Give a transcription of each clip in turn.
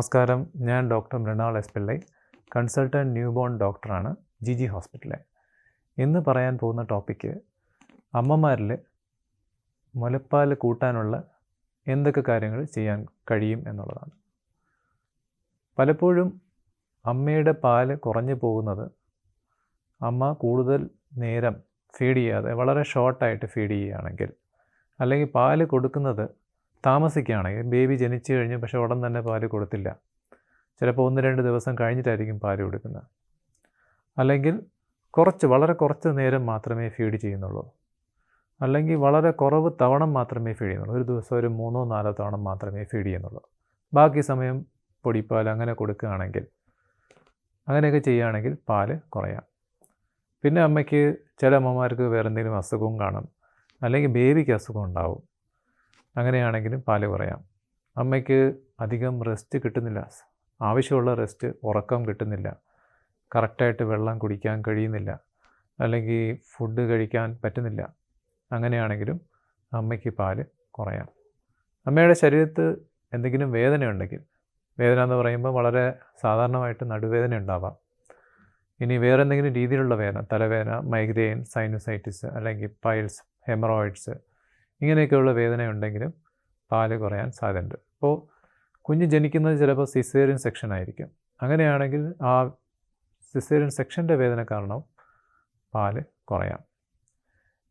നമസ്കാരം, ഞാൻ doctor Mrinal S Pillai, consultant newborn ഡോക്ടറാണ് ജി ഹോസ്പിറ്റലിലെ. ഇന്ന് പറയാൻ പോകുന്ന ടോപ്പിക്ക് അമ്മമാരിൽ മുലപ്പാൽ കൂട്ടാനുള്ള എന്തൊക്കെ കാര്യങ്ങൾ ചെയ്യാൻ കഴിയും എന്നുള്ളതാണ്. പലപ്പോഴും അമ്മയുടെ പാല് കുറഞ്ഞു പോകുന്നത് അമ്മ കൂടുതൽ നേരം ഫീഡ് ചെയ്യാതെ വളരെ ഷോർട്ടായിട്ട് ഫീഡ് ചെയ്യുകയാണെങ്കിൽ, അല്ലെങ്കിൽ പാല് കൊടുക്കുന്നത് താമസിക്കുകയാണെങ്കിൽ, ബേബി ജനിച്ചു കഴിഞ്ഞ് പക്ഷേ ഉടൻ തന്നെ പാല് കൊടുത്തില്ല, ചിലപ്പോൾ 1-2 ദിവസം കഴിഞ്ഞിട്ടായിരിക്കും പാല് കൊടുക്കുന്നത്, അല്ലെങ്കിൽ വളരെ കുറച്ച് നേരം മാത്രമേ ഫീഡ് ചെയ്യുന്നുള്ളൂ, അല്ലെങ്കിൽ വളരെ കുറവ് തവണ മാത്രമേ ഫീഡ് ചെയ്യുന്നുള്ളൂ, ഒരു ദിവസം ഒരു 3-4 തവണ മാത്രമേ ഫീഡ് ചെയ്യുന്നുള്ളൂ, ബാക്കി സമയം പൊടിപ്പാൽ അങ്ങനെ കൊടുക്കുകയാണെങ്കിൽ, അങ്ങനെയൊക്കെ ചെയ്യുകയാണെങ്കിൽ പാല് കുറയാം. പിന്നെ അമ്മയ്ക്ക്, ചില അമ്മമാർക്ക് വേറെ എന്തെങ്കിലും അസുഖവും കാണും, അല്ലെങ്കിൽ ബേബിക്ക് അസുഖം ഉണ്ടാവും, അങ്ങനെയാണെങ്കിലും പാല് കുറയാം. അമ്മയ്ക്ക് അധികം റെസ്റ്റ് കിട്ടുന്നില്ല, ആവശ്യമുള്ള റെസ്റ്റ്, ഉറക്കം കിട്ടുന്നില്ല, കറക്റ്റായിട്ട് വെള്ളം കുടിക്കാൻ കഴിയുന്നില്ല, അല്ലെങ്കിൽ ഫുഡ് കഴിക്കാൻ പറ്റുന്നില്ല, അങ്ങനെയാണെങ്കിലും അമ്മയ്ക്ക് പാല് കുറയാം. അമ്മയുടെ ശരീരത്ത് എന്തെങ്കിലും വേദനയുണ്ടെങ്കിൽ, വേദന എന്ന് പറയുമ്പോൾ വളരെ സാധാരണമായിട്ട് നടുവേദന ഉണ്ടാവാം, ഇനി വേറെ എന്തെങ്കിലും രീതിയിലുള്ള വേദന, തലവേദന, മൈഗ്രെയിൻ, സൈനസൈറ്റിസ്, അല്ലെങ്കിൽ പൈൽസ്, ഹെമറോയിഡ്സ്, ഇങ്ങനെയൊക്കെയുള്ള വേദനയുണ്ടെങ്കിലും പാല് കുറയാൻ സാധ്യതയുണ്ട്. അപ്പോൾ കുഞ്ഞ് ജനിക്കുന്നത് ചിലപ്പോൾ സിസേറിയൻ സെക്ഷൻ ആയിരിക്കും, അങ്ങനെയാണെങ്കിൽ ആ സിസേറിയൻ സെക്ഷൻ്റെ വേദന കാരണം പാല് കുറയാം.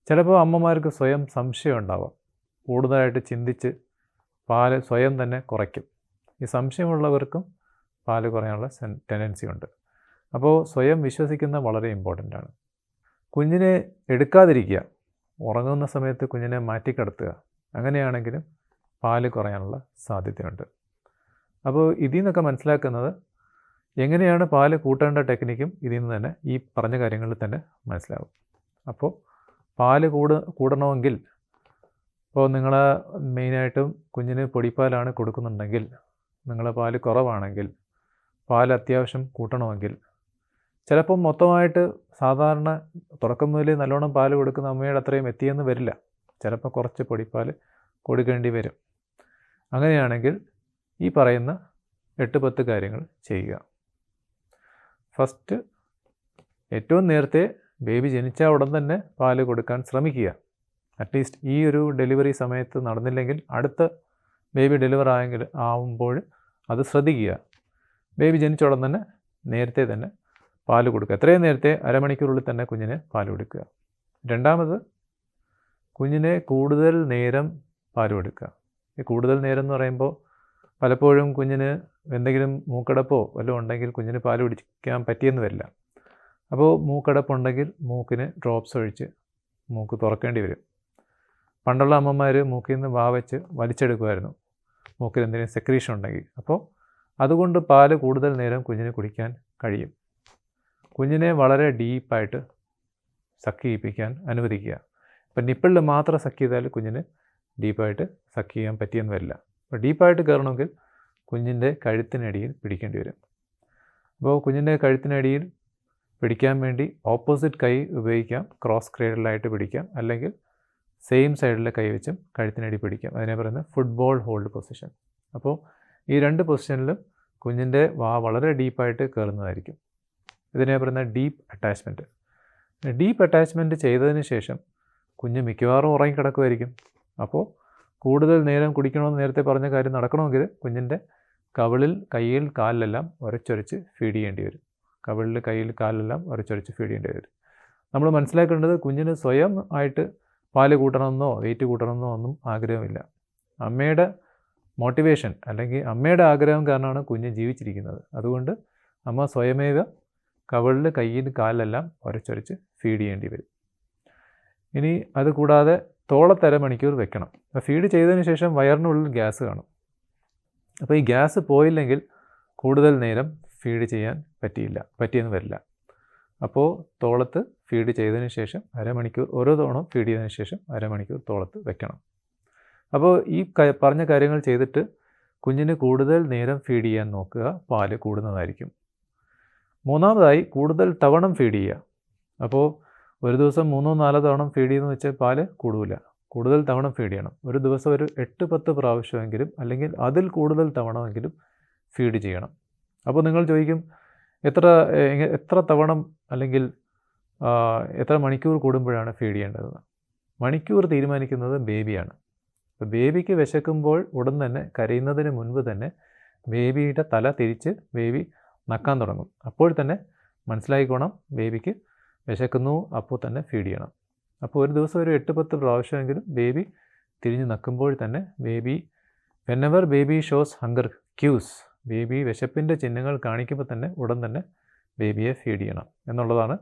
ചിലപ്പോൾ അമ്മമാർക്ക് സ്വയം സംശയം ഉണ്ടാവാം, കൂടുതലായിട്ട് ചിന്തിച്ച് പാല് സ്വയം തന്നെ കുറയ്ക്കും. ഈ സംശയമുള്ളവർക്കും പാല് കുറയാനുള്ള ടെൻഡൻസി ഉണ്ട്. അപ്പോൾ സ്വയം വിശ്വസിക്കുന്നത് വളരെ ഇമ്പോർട്ടൻ്റ് ആണ്. കുഞ്ഞിനെ എടുക്കാതിരിക്കുക, ഉറങ്ങുന്ന സമയത്ത് കുഞ്ഞിനെ മാറ്റിക്കിടത്തുക, അങ്ങനെയാണെങ്കിലും പാല് കുറയാനുള്ള സാധ്യതയുണ്ട്. അപ്പോൾ ഇതിൽ നിന്നൊക്കെ മനസ്സിലാക്കുന്നത് എങ്ങനെയാണ് പാല് കൂട്ടേണ്ട ടെക്നിക്കും ഇതിൽ നിന്ന് തന്നെ, ഈ പറഞ്ഞ കാര്യങ്ങളിൽ തന്നെ മനസ്സിലാവും. അപ്പോൾ പാല് കൂടണമെങ്കിൽ, ഇപ്പോൾ നിങ്ങൾ മെയിനായിട്ടും കുഞ്ഞിന് പൊടിപ്പാലാണ് കൊടുക്കുന്നുണ്ടെങ്കിൽ, നിങ്ങളെ പാല് കുറവാണെങ്കിൽ, പാല് അത്യാവശ്യം കൂട്ടണമെങ്കിൽ, ചിലപ്പം മൊത്തമായിട്ട് സാധാരണ തുടക്കം മുതൽ നല്ലോണം പാല് കൊടുക്കുന്ന അമ്മയുടെ അത്രയും എത്തിയെന്ന് വരില്ല, ചിലപ്പോൾ കുറച്ച് പൊടിപ്പാൽ കൊടുക്കേണ്ടി വരും. അങ്ങനെയാണെങ്കിൽ ഈ പറയുന്ന 8-10 കാര്യങ്ങൾ ചെയ്യുക. ഫസ്റ്റ്, ഏറ്റവും നേരത്തെ ബേബി ജനിച്ച ഉടൻ തന്നെ പാല് കൊടുക്കാൻ ശ്രമിക്കുക. അറ്റ്ലീസ്റ്റ് ഈ ഒരു ഡെലിവറി സമയത്ത് നടന്നില്ലെങ്കിൽ അടുത്ത ബേബി ഡെലിവർ ആവുമ്പോൾ അത് ശ്രദ്ധിക്കുക. ബേബി ജനിച്ച ഉടൻ തന്നെ നേരത്തെ തന്നെ പാല് കൊടുക്കുക. എത്രയും നേരത്തെ, അരമണിക്കൂറിനുള്ളിൽ തന്നെ കുഞ്ഞിന് പാല് കൊടുക്കുക. രണ്ടാമത്, കുഞ്ഞിനെ കൂടുതൽ നേരം പാല് കൊടുക്കുക. ഈ കൂടുതൽ നേരം എന്ന് പറയുമ്പോൾ പലപ്പോഴും കുഞ്ഞിന് എന്തെങ്കിലും മൂക്കടപ്പോ വല്ലതും ഉണ്ടെങ്കിൽ കുഞ്ഞിന് പാല് കുടിക്കാൻ പറ്റിയെന്ന് വരില്ല. അപ്പോൾ മൂക്കടപ്പുണ്ടെങ്കിൽ മൂക്കിന് ഡ്രോപ്സ് ഒഴിച്ച് മൂക്ക് തുറക്കേണ്ടി വരും. പണ്ടുള്ള അമ്മമാർ മൂക്കിൽ നിന്ന് വെച്ച് വലിച്ചെടുക്കുമായിരുന്നു, മൂക്കിൽ എന്തെങ്കിലും സെക്രീഷൻ ഉണ്ടെങ്കിൽ. അപ്പോൾ അതുകൊണ്ട് പാല് കൂടുതൽ നേരം കുഞ്ഞിന് കുടിക്കാൻ കഴിയും. കുഞ്ഞിനെ വളരെ ഡീപ്പായിട്ട് സക്ക് ചെയ്യിപ്പിക്കാൻ അനുവദിക്കുക. ഇപ്പം നിപ്പിളിൽ മാത്രം സക്ക് ചെയ്താൽ കുഞ്ഞിന് ഡീപ്പായിട്ട് സക്ക് ചെയ്യാൻ പറ്റിയെന്ന് വരില്ല. അപ്പോൾ ഡീപ്പായിട്ട് കയറണമെങ്കിൽ കുഞ്ഞിൻ്റെ കഴുത്തിനടിയിൽ പിടിക്കേണ്ടി വരും. അപ്പോൾ കുഞ്ഞിൻ്റെ കഴുത്തിനടിയിൽ പിടിക്കാൻ വേണ്ടി ഓപ്പോസിറ്റ് കൈ ഉപയോഗിക്കാം, ക്രോസ് ക്രേഡിലായിട്ട് പിടിക്കാം, അല്ലെങ്കിൽ സെയിം സൈഡിലെ കൈ വെച്ചും കഴുത്തിനടി പിടിക്കാം. അതിനെ പറയുന്നത് ഫുട്ബോൾ ഹോൾഡ് പൊസിഷൻ. അപ്പോൾ ഈ 2 പൊസിഷനിലും കുഞ്ഞിൻ്റെ വളരെ ഡീപ്പായിട്ട് കയറുന്നതായിരിക്കും. ഇതിനെ പറയുന്ന ഡീപ്പ് അറ്റാച്ച്മെൻറ്റ്. ഡീപ്പ് അറ്റാച്ച്മെൻറ്റ് ചെയ്തതിന് ശേഷം കുഞ്ഞ് മിക്കവാറും ഉറങ്ങിക്കിടക്കുമായിരിക്കും. അപ്പോൾ കൂടുതൽ നേരം കുടിക്കണമെന്ന് നേരത്തെ പറഞ്ഞ കാര്യം നടക്കണമെങ്കിൽ കുഞ്ഞിൻ്റെ കവിളിൽ, കയ്യിൽ, കാലിലെല്ലാം ഉരച്ചൊരച്ച് ഫീഡ് ചെയ്യേണ്ടി വരും. കവിളിൽ, കയ്യിൽ, കാലിലെല്ലാം ഉരച്ചൊരച്ച് ഫീഡ് ചെയ്യേണ്ടി വരും. നമ്മൾ മനസ്സിലാക്കേണ്ടത്, കുഞ്ഞിന് സ്വയം ആയിട്ട് പാല് കൂട്ടണമെന്നോ വെയിറ്റ് കൂട്ടണമെന്നോ ഒന്നും ആഗ്രഹമില്ല. അമ്മയുടെ മോട്ടിവേഷൻ, അല്ലെങ്കിൽ അമ്മയുടെ ആഗ്രഹം കാരണമാണ് കുഞ്ഞ് ജീവിച്ചിരിക്കുന്നത്. അതുകൊണ്ട് അമ്മ സ്വയമേവ കവിളിൽ, കയ്യിൽ, കാലിലെല്ലാം ഉരച്ചൊരച്ച് ഫീഡ് ചെയ്യേണ്ടി വരും. ഇനി അതുകൂടാതെ തോളത്ത് അരമണിക്കൂർ വെക്കണം. അപ്പോൾ ഫീഡ് ചെയ്തതിന് ശേഷം വയറിനുള്ളിൽ ഗ്യാസ് കാണും. അപ്പോൾ ഈ ഗ്യാസ് പോയില്ലെങ്കിൽ കൂടുതൽ നേരം ഫീഡ് ചെയ്യാൻ പറ്റിയെന്ന് വരില്ല. അപ്പോൾ തോളത്ത് ഫീഡ് ചെയ്തതിന് ശേഷം അരമണിക്കൂർ, ഓരോ തവണ ഫീഡ് ചെയ്തതിന് ശേഷം അരമണിക്കൂർ തോളത്ത് വെക്കണം. അപ്പോൾ ഈ പറഞ്ഞ കാര്യങ്ങൾ ചെയ്തിട്ട് കുഞ്ഞിന് കൂടുതൽ നേരം ഫീഡ് ചെയ്യാൻ നോക്കുക, പാല് കൂടുന്നതായിരിക്കും. മൂന്നാമതായി, കൂടുതൽ തവണ ഫീഡ് ചെയ്യുക. അപ്പോൾ ഒരു ദിവസം 3-4 തവണ ഫീഡ് ചെയ്യുമെന്ന് വെച്ചാൽ പാല് കൂടില്ല, കൂടുതൽ തവണ ഫീഡ് ചെയ്യണം. ഒരു ദിവസം ഒരു 8-10 പ്രാവശ്യമെങ്കിലും, അല്ലെങ്കിൽ അതിൽ കൂടുതൽ തവണമെങ്കിലും ഫീഡ് ചെയ്യണം. അപ്പോൾ നിങ്ങൾ ചോദിക്കും എത്ര തവണ അല്ലെങ്കിൽ എത്ര മണിക്കൂർ കൂടുമ്പോഴാണ് ഫീഡ് ചെയ്യേണ്ടത്? മണിക്കൂർ തീരുമാനിക്കുന്നത് ബേബിയാണ്. അപ്പോൾ ബേബിക്ക് വിശക്കുമ്പോൾ ഉടൻ തന്നെ കരയുന്നതിന് മുൻപ് തന്നെ ബേബിയുടെ തല തിരിച്ച് ബേബി നക്കാൻ തുടങ്ങും. അപ്പോൾ തന്നെ മനസ്സിലായിക്കോണം ബേബിക്ക് വിശക്കുന്നു, അപ്പോൾ തന്നെ ഫീഡ് ചെയ്യണം. അപ്പോൾ ഒരു ദിവസം ഒരു 8-10 പ്രാവശ്യമെങ്കിലും ബേബി തിരിഞ്ഞ് നക്കുമ്പോൾ തന്നെ whenever baby shows hunger cues, baby വിശപ്പിൻ്റെ ചിഹ്നങ്ങൾ കാണിക്കുമ്പോൾ തന്നെ ഉടൻ തന്നെ ബേബിയെ ഫീഡ് ചെയ്യണം എന്നുള്ളതാണ്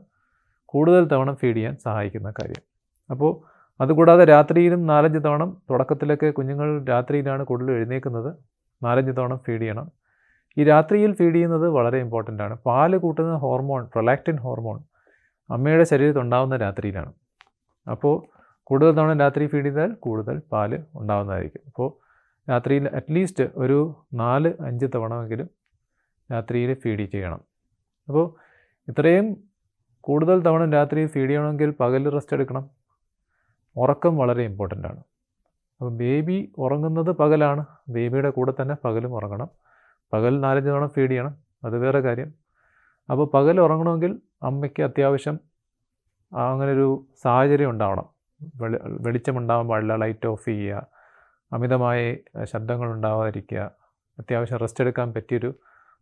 കൂടുതൽ തവണ ഫീഡ് ചെയ്യാൻ സഹായിക്കുന്ന കാര്യം. അപ്പോൾ അതുകൂടാതെ രാത്രിയിലും 4-5 തവണ, തുടക്കത്തിലൊക്കെ കുഞ്ഞുങ്ങൾ രാത്രിയിലാണ് കൂടുതൽ എഴുന്നേൽക്കുന്നത്, 4-5 തവണ ഫീഡ് ചെയ്യണം. ഈ രാത്രിയിൽ ഫീഡ് ചെയ്യുന്നത് വളരെ ഇമ്പോർട്ടൻ്റ് ആണ്. പാല് കൂട്ടുന്ന ഹോർമോൺ, പ്രൊലാക്റ്റിൻ ഹോർമോൺ, അമ്മയുടെ ശരീരത്തിൽ ഉണ്ടാകുന്ന രാത്രിയിലാണ്. അപ്പോൾ കൂടുതൽ തവണ രാത്രി ഫീഡ് ചെയ്താൽ കൂടുതൽ പാല് ഉണ്ടാകുന്നതായിരിക്കും. അപ്പോൾ രാത്രിയിൽ അറ്റ്ലീസ്റ്റ് ഒരു 4-5 തവണയെങ്കിലും രാത്രിയിൽ ഫീഡ് ചെയ്യണം. അപ്പോൾ ഇത്രയും കൂടുതൽ തവണ രാത്രി ഫീഡ് ചെയ്യണമെങ്കിൽ പകൽ റെസ്റ്റ് എടുക്കണം. ഉറക്കം വളരെ ഇമ്പോർട്ടൻ്റ് ആണ്. അപ്പോൾ ബേബി ഉറങ്ങുന്നത് പകലാണ്, ബേബിയുടെ കൂടെ തന്നെ പകലും ഉറങ്ങണം. പകൽ 4-5 തവണ ഫീഡ് ചെയ്യണം, അത് വേറെ കാര്യം. അപ്പോൾ പകൽ ഉറങ്ങണമെങ്കിൽ അമ്മയ്ക്ക് അത്യാവശ്യം അങ്ങനൊരു സാഹചര്യം ഉണ്ടാവണം. വെളിച്ചമുണ്ടാകാൻ പാടില്ല, ലൈറ്റ് ഓഫ് ചെയ്യുക, അമിതമായ ശബ്ദങ്ങൾ ഉണ്ടാവാതിരിക്കുക, അത്യാവശ്യം റെസ്റ്റ് എടുക്കാൻ പറ്റിയൊരു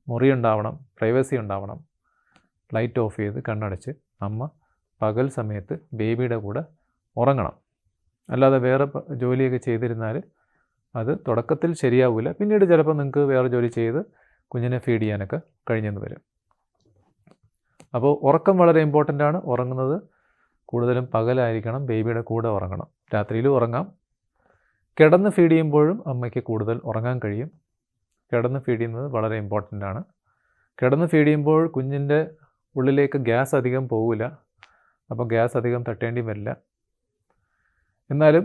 മുറി ഉണ്ടാവണം, പ്രൈവസി ഉണ്ടാവണം. ലൈറ്റ് ഓഫ് ചെയ്ത് കണ്ണടച്ച് അമ്മ പകൽ സമയത്ത് ബേബിയുടെ കൂടെ ഉറങ്ങണം. അല്ലാതെ വേറെ ജോലിയൊക്കെ ചെയ്തിരുന്നാൽ അത് തുടക്കത്തിൽ ശരിയാവില്ല. പിന്നീട് ചിലപ്പോൾ നിങ്ങൾക്ക് വേറെ ജോലി ചെയ്ത് കുഞ്ഞിനെ ഫീഡ് ചെയ്യാനൊക്കെ കഴിഞ്ഞെന്ന് വരും. അപ്പോൾ ഉറക്കം വളരെ ഇമ്പോർട്ടൻ്റ് ആണ്. ഉറങ്ങുന്നത് കൂടുതലും പകലായിരിക്കണം, ബേബിയുടെ കൂടെ ഉറങ്ങണം. രാത്രിയിലും ഉറങ്ങാം. കിടന്ന് ഫീഡ് ചെയ്യുമ്പോഴും അമ്മയ്ക്ക് കൂടുതൽ ഉറങ്ങാൻ കഴിയും. കിടന്ന് ഫീഡ് ചെയ്യുന്നത് വളരെ ഇമ്പോർട്ടൻ്റ് ആണ്. കിടന്ന് ഫീഡ് ചെയ്യുമ്പോൾ കുഞ്ഞിൻ്റെ ഉള്ളിലേക്ക് ഗ്യാസ് അധികം പോവില്ല, അപ്പോൾ ഗ്യാസ് അധികം തട്ടേണ്ടി വരില്ല. എന്നാലും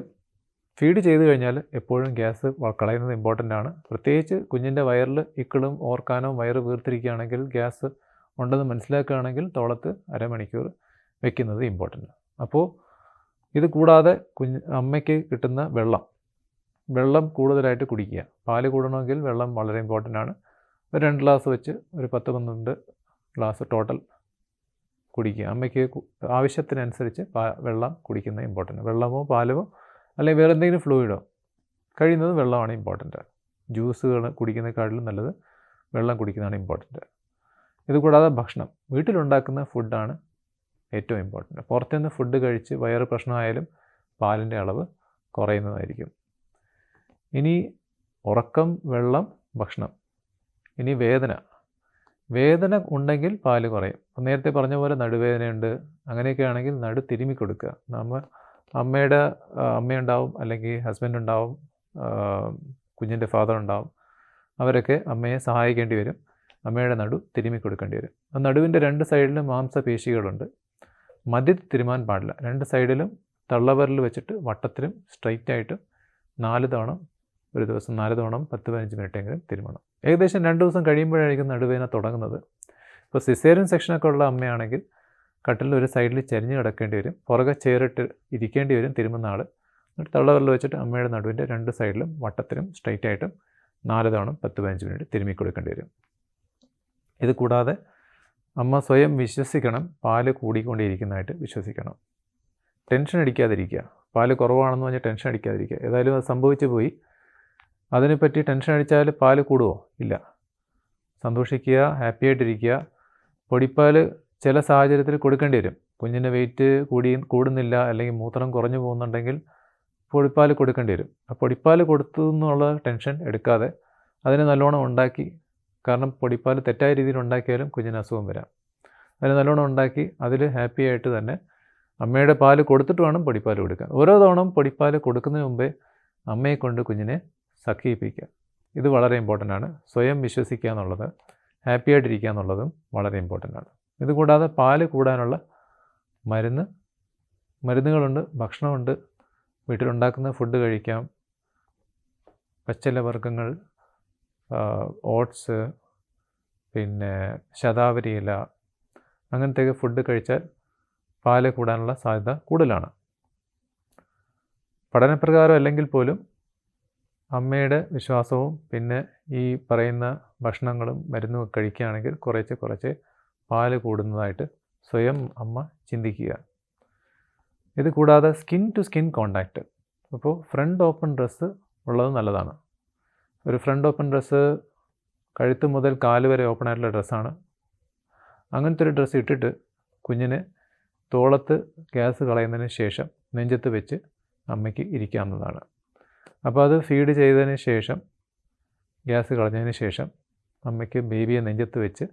ഫീഡ് ചെയ്ത് കഴിഞ്ഞാൽ എപ്പോഴും ഗ്യാസ് കളയുന്നത് ഇമ്പോർട്ടൻ്റ് ആണ്. പ്രത്യേകിച്ച് കുഞ്ഞിൻ്റെ വയറിൽ ഇക്കിളും ഓർക്കാനോ വയറ് വീർത്തിരിക്കുകയാണെങ്കിൽ, ഗ്യാസ് ഉണ്ടെന്ന് മനസ്സിലാക്കുകയാണെങ്കിൽ തോളത്ത് അരമണിക്കൂർ വെക്കുന്നത് ഇമ്പോർട്ടൻ്റ്. അപ്പോൾ ഇത് കൂടാതെ അമ്മയ്ക്ക് കിട്ടുന്ന വെള്ളം കൂടുതലായിട്ട് കുടിക്കുക. പാല് കൂടണമെങ്കിൽ വെള്ളം വളരെ ഇമ്പോർട്ടൻ്റ് ആണ്. ഒരു 2 ഗ്ലാസ് വെച്ച് ഒരു 10-12 ഗ്ലാസ് ടോട്ടൽ കുടിക്കുക. അമ്മയ്ക്ക് ആവശ്യത്തിനനുസരിച്ച് വെള്ളം കുടിക്കുന്നത് ഇമ്പോർട്ടൻ്റ്. വെള്ളമോ പാലോ അല്ലെങ്കിൽ വേറെ എന്തെങ്കിലും ഫ്ലൂയിഡോ, കഴിയുന്നത് വെള്ളമാണ് ഇമ്പോർട്ടൻ്റ്. ജ്യൂസുകൾ കുടിക്കുന്നതിനേക്കാളും നല്ലത് വെള്ളം കുടിക്കുന്നതാണ് ഇമ്പോർട്ടൻ്റ്. ഇതുകൂടാതെ ഭക്ഷണം, വീട്ടിലുണ്ടാക്കുന്ന ഫുഡാണ് ഏറ്റവും ഇമ്പോർട്ടൻ്റ്. പുറത്തുനിന്ന് ഫുഡ് കഴിച്ച് വയറ് പ്രശ്നമായാലും പാലിൻ്റെ അളവ് കുറയുന്നതായിരിക്കും. ഇനി ഉറക്കം, വെള്ളം, ഭക്ഷണം. ഇനി വേദന ഉണ്ടെങ്കിൽ പാല് കുറയും. നേരത്തെ പറഞ്ഞ പോലെ നടുവേദനയുണ്ട്, അങ്ങനെയൊക്കെ ആണെങ്കിൽ നടു തിരുമ്മി കൊടുക്കുക. അമ്മയുണ്ടാവും, അല്ലെങ്കിൽ ഹസ്ബൻഡ് ഉണ്ടാവും, കുഞ്ഞിൻ്റെ ഫാദർ ഉണ്ടാവും. അവരൊക്കെ അമ്മയെ സഹായിക്കേണ്ടി വരും. അമ്മയുടെ നടു തിരുമ്മി കൊടുക്കേണ്ടി വരും. നടുവിൻ്റെ 2 സൈഡിലും മാംസപേശികളുണ്ട്. മധ്യത്തിൽ തിരുമാൻ പാടില്ല. 2 സൈഡിലും തള്ളവിരൽ വെച്ചിട്ട് വട്ടത്തിലും സ്ട്രൈറ്റായിട്ട് 4 തവണ ഒരു ദിവസം 4 തവണ 10-15 മിനിറ്റെങ്കിലും തിരുമണം. ഏകദേശം 2 ദിവസം കഴിയുമ്പോഴായിരിക്കും നടുവേദന തുടങ്ങുന്നത്. ഇപ്പോൾ സിസേറിയൻ സെക്ഷനൊക്കെ ഉള്ള അമ്മയാണെങ്കിൽ കട്ടിലിൽ ഒരു സൈഡിൽ ചരിഞ്ഞ് കിടക്കേണ്ടി വരും, പുറകെ ചേറിട്ട് ഇരിക്കേണ്ടി വരും തിരുമുന്ന ആൾ. എന്നിട്ട് തള്ളവിരൽ വെച്ചിട്ട് അമ്മയുടെ നടുവിൻ്റെ 2 സൈഡിലും വട്ടത്തിലും സ്ട്രൈറ്റായിട്ടും 4 തവണ 10-15 മിനിറ്റ് തിരുമ്മി കൊടുക്കേണ്ടി വരും. ഇത് കൂടാതെ അമ്മ സ്വയം വിശ്വസിക്കണം, പാല് കൂടിക്കൊണ്ടിരിക്കുന്നതായിട്ട് വിശ്വസിക്കണം. ടെൻഷൻ അടിക്കാതിരിക്കുക. പാല് കുറവാണെന്ന് പറഞ്ഞാൽ ടെൻഷൻ അടിക്കാതിരിക്കുക. ഏതായാലും അത് സംഭവിച്ചു പോയി, അതിനെപ്പറ്റി ടെൻഷൻ അടിച്ചാൽ പാല് കൂടുമോ? ഇല്ല. സന്തോഷിക്കുക, ഹാപ്പി ആയിട്ടിരിക്കുക. പൊടിപ്പാൽ ചില സാഹചര്യത്തിൽ കൊടുക്കേണ്ടി വരും. കുഞ്ഞിൻ്റെ വെയിറ്റ് കൂടുന്നില്ല, അല്ലെങ്കിൽ മൂത്രം കുറഞ്ഞു പോകുന്നുണ്ടെങ്കിൽ പൊടിപ്പാൽ കൊടുക്കേണ്ടി വരും. ആ പൊടിപ്പാൽ കൊടുത്തു എന്നുള്ള ടെൻഷൻ എടുക്കാതെ അതിനെ നല്ലോണം ഉണ്ടാക്കി, കാരണം പൊടിപ്പാൽ തെറ്റായ രീതിയിൽ ഉണ്ടാക്കിയാലും കുഞ്ഞിന് അസുഖം വരാം. അതിന് നല്ലോണം ഉണ്ടാക്കി അതിൽ ഹാപ്പി ആയിട്ട് തന്നെ അമ്മയുടെ പാല് കൊടുത്തിട്ട് വേണം പൊടിപ്പാൽ കൊടുക്കാൻ. ഓരോ തവണ പൊടിപ്പാൽ കൊടുക്കുന്നതിന് മുമ്പേ അമ്മയെ കൊണ്ട് കുഞ്ഞിനെ സഖിയിപ്പിക്കുക. ഇത് വളരെ ഇമ്പോർട്ടൻ്റ് ആണ്. സ്വയം വിശ്വസിക്കുക എന്നുള്ളത്, ഹാപ്പി ആയിട്ടിരിക്കുക എന്നുള്ളതും വളരെ ഇമ്പോർട്ടൻ്റ് ആണ്. ഇതുകൂടാതെ പാല് കൂടാനുള്ള മരുന്നുകളുണ്ട്, ഭക്ഷണമുണ്ട്. വീട്ടിലുണ്ടാക്കുന്ന ഫുഡ് കഴിക്കാം. പച്ചിലവർഗ്ഗങ്ങൾ, ഓട്സ്, പിന്നെ ശതാവരി ഇല, അങ്ങനത്തെയൊക്കെ ഫുഡ് കഴിച്ചാൽ പാല് കൂടാനുള്ള സാധ്യത കൂടുതലാണ്. പഠനപ്രകാരം അല്ലെങ്കിൽ പോലും അമ്മയുടെ വിശ്വാസവും പിന്നെ ഈ പറയുന്ന ഭക്ഷണങ്ങളും മരുന്നും കഴിക്കുകയാണെങ്കിൽ കുറച്ച് പാല് കൂടുന്നതായിട്ട് സ്വയം അമ്മ ചിന്തിക്കുക. ഇത് കൂടാതെ സ്കിൻ ടു സ്കിൻ കോണ്ടാക്റ്റ്. അപ്പോൾ ഫ്രണ്ട് ഓപ്പൺ ഡ്രസ്സ് ഉള്ളത് നല്ലതാണ്. ഒരു ഫ്രണ്ട് ഓപ്പൺ ഡ്രസ്സ് കഴുത്ത് മുതൽ കാല് വരെ ഓപ്പൺ ആയിട്ടുള്ള ഡ്രസ്സാണ്. അങ്ങനത്തെ ഒരു ഡ്രസ്സ് ഇട്ടിട്ട് കുഞ്ഞിനെ തോളത്ത് ഗ്യാസ് കളയുന്നതിന് ശേഷം നെഞ്ചത്ത് വെച്ച് അമ്മയ്ക്ക് ഇരിക്കാവുന്നതാണ്. അപ്പോൾ അത് ഫീഡ് ചെയ്തതിന് ശേഷം ഗ്യാസ് കളഞ്ഞതിന് ശേഷം അമ്മയ്ക്ക് ബേബിയെ നെഞ്ചത്ത് വെച്ച്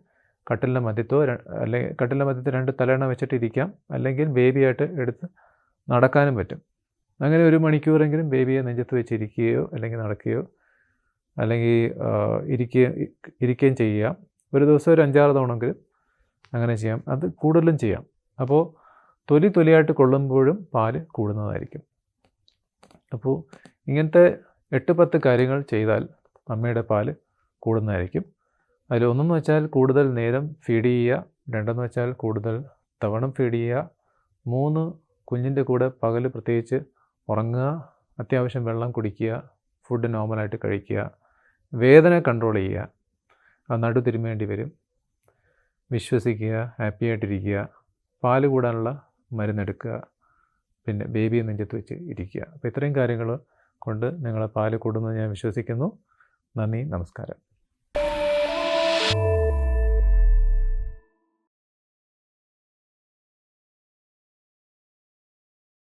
കട്ടിലിൻ്റെ മധ്യത്തോ അല്ലെങ്കിൽ കട്ടിലിൻ്റെ മധ്യത്ത് 2 തലയണ വെച്ചിട്ട് ഇരിക്കാം, അല്ലെങ്കിൽ ബേബിയായിട്ട് എടുത്ത് നടക്കാനും പറ്റും. അങ്ങനെ 1 മണിക്കൂറെങ്കിലും ബേബിയെ നെഞ്ചത്ത് വെച്ച് ഇരിക്കുകയോ അല്ലെങ്കിൽ നടക്കുകയോ അല്ലെങ്കിൽ ഇരിക്കുകയും ചെയ്യുക. ഒരു ദിവസം ഒരു 5-6 തവണയെങ്കിലും അങ്ങനെ ചെയ്യാം. അത് കൂടുതലും ചെയ്യാം. അപ്പോൾ തൊലിയായിട്ട് കൊള്ളുമ്പോഴും പാല് കൂടുന്നതായിരിക്കും. അപ്പോൾ ഇങ്ങനത്തെ 8-10 കാര്യങ്ങൾ ചെയ്താൽ അമ്മയുടെ പാല് കൂടുന്നതായിരിക്കും. അതിലൊന്നെന്ന് വെച്ചാൽ കൂടുതൽ നേരം ഫീഡ് ചെയ്യുക, 2 വെച്ചാൽ കൂടുതൽ തവണ ഫീഡ് ചെയ്യുക, 3 കുഞ്ഞിൻ്റെ കൂടെ പകൽ പ്രത്യേകിച്ച് ഉറങ്ങുക, അത്യാവശ്യം വെള്ളം കുടിക്കുക, ഫുഡ് നോർമലായിട്ട് കഴിക്കുക, വേദന കൺട്രോൾ ചെയ്യുക, നടു തിരുമ്മേണ്ടി വരും, വിശ്വസിക്കുക, ഹാപ്പി ആയിട്ടിരിക്കുക, പാല് കൂടാനുള്ള മരുന്നെടുക്കുക, പിന്നെ ബേബിയെ നെഞ്ചത്ത് വെച്ച് ഇരിക്കുക. അപ്പോൾ ഇത്രയും കാര്യങ്ങൾ കൊണ്ട് നിങ്ങളെ പാല് കൂടുമെന്ന് ഞാൻ വിശ്വസിക്കുന്നു. നന്ദി, നമസ്കാരം.